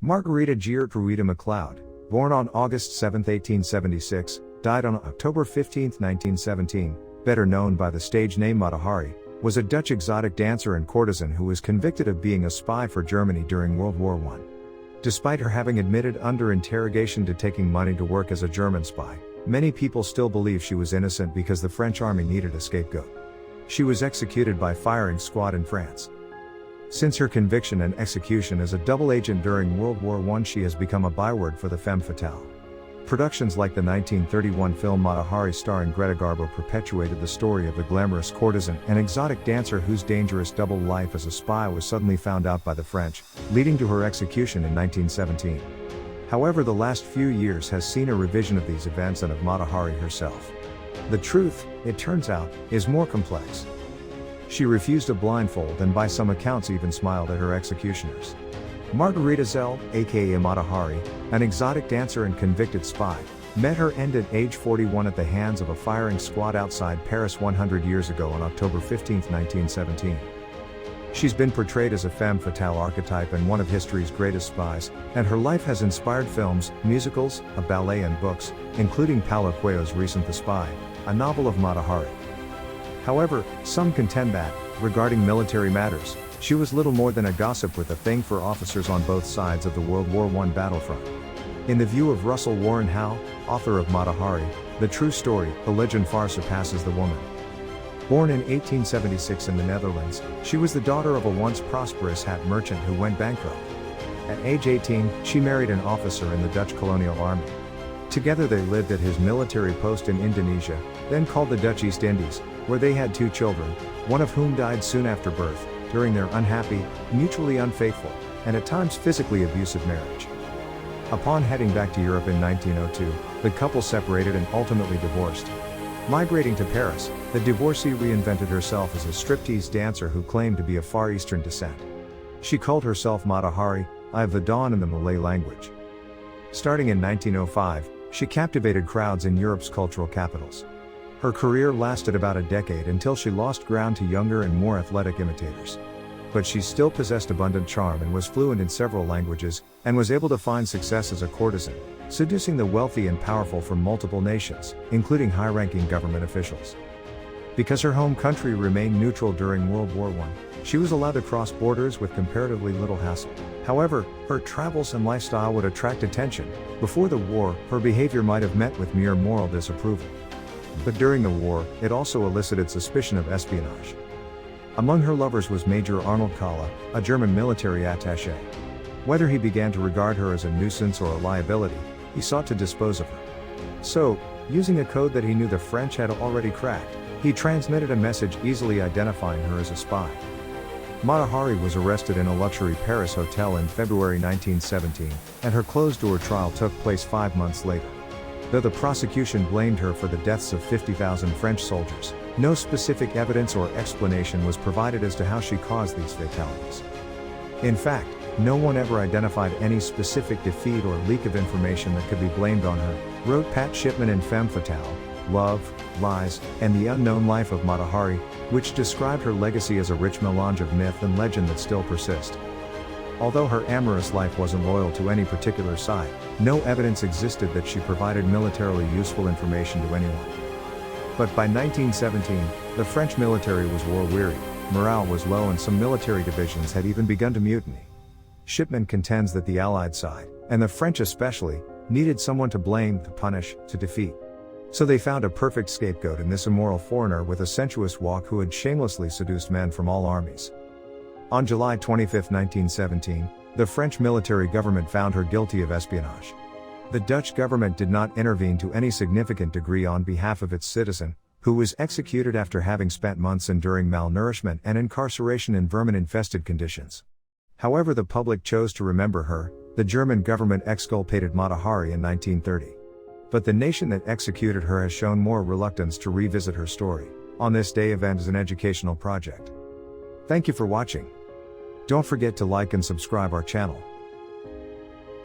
Margarita Geertruida MacLeod, born on August 7, 1876, died on October 15, 1917, better known by the stage name Mata Hari, was a Dutch exotic dancer and courtesan who was convicted of being a spy for Germany during World War I. Despite her having admitted under interrogation to taking money to work as a German spy, many people still believe she was innocent because the French army needed a scapegoat. She was executed by firing squad in France. Since her conviction and execution as a double agent during World War I, she has become a byword for the femme fatale. Productions like the 1931 film Mata Hari starring Greta Garbo perpetuated the story of the glamorous courtesan and exotic dancer whose dangerous double life as a spy was suddenly found out by the French, leading to her execution in 1917. However, the last few years has seen a revision of these events and of Mata Hari herself. The truth, it turns out, is more complex. She refused a blindfold and by some accounts even smiled at her executioners. Margarita Zell, aka Mata Hari, an exotic dancer and convicted spy, met her end at age 41 at the hands of a firing squad outside Paris 100 years ago on October 15, 1917. She's been portrayed as a femme fatale archetype and one of history's greatest spies, and her life has inspired films, musicals, a ballet and books, including Paulo Coelho's recent The Spy, a novel of Mata Hari. However, some contend that, regarding military matters, she was little more than a gossip with a thing for officers on both sides of the World War I battlefront. In the view of Russell Warren Howe, author of Mata Hari, the true story, the legend far surpasses the woman. Born in 1876 in the Netherlands, she was the daughter of a once prosperous hat merchant who went bankrupt. At age 18, she married an officer in the Dutch colonial army. Together they lived at his military post in Indonesia, then called the Dutch East Indies, where they had 2 children, one of whom died soon after birth, during their unhappy, mutually unfaithful, and at times physically abusive marriage. Upon heading back to Europe in 1902, the couple separated and ultimately divorced. Migrating to Paris, the divorcee reinvented herself as a striptease dancer who claimed to be of Far Eastern descent. She called herself Mata Hari, Eye of the Dawn in the Malay language. Starting in 1905, she captivated crowds in Europe's cultural capitals. Her career lasted about a decade until she lost ground to younger and more athletic imitators. But she still possessed abundant charm and was fluent in several languages, and was able to find success as a courtesan, seducing the wealthy and powerful from multiple nations, including high-ranking government officials. Because her home country remained neutral during World War I, she was allowed to cross borders with comparatively little hassle. However, her travels and lifestyle would attract attention. Before the war, her behavior might have met with mere moral disapproval. But during the war, it also elicited suspicion of espionage. Among her lovers was Major Arnold Kalla, a German military attaché. Whether he began to regard her as a nuisance or a liability, he sought to dispose of her. So, using a code that he knew the French had already cracked, he transmitted a message easily identifying her as a spy. Mata Hari was arrested in a luxury Paris hotel in February 1917, and her closed-door trial took place 5 months later. Though the prosecution blamed her for the deaths of 50,000 French soldiers, no specific evidence or explanation was provided as to how she caused these fatalities. In fact, no one ever identified any specific defeat or leak of information that could be blamed on her, wrote Pat Shipman in Femme Fatale, Love, Lies, and the Unknown Life of Mata Hari, which described her legacy as a rich melange of myth and legend that still persist. Although her amorous life wasn't loyal to any particular side, no evidence existed that she provided militarily useful information to anyone. But by 1917, the French military was war-weary, morale was low and some military divisions had even begun to mutiny. Shipman contends that the Allied side, and the French especially, needed someone to blame, to punish, to defeat. So they found a perfect scapegoat in this immoral foreigner with a sensuous walk who had shamelessly seduced men from all armies. On July 25, 1917, the French military government found her guilty of espionage. The Dutch government did not intervene to any significant degree on behalf of its citizen, who was executed after having spent months enduring malnourishment and incarceration in vermin-infested conditions. However, the public chose to remember her. The German government exculpated Mata Hari in 1930. But the nation that executed her has shown more reluctance to revisit her story. On this day event as an educational project. Thank you for watching. Don't forget to like and subscribe our channel.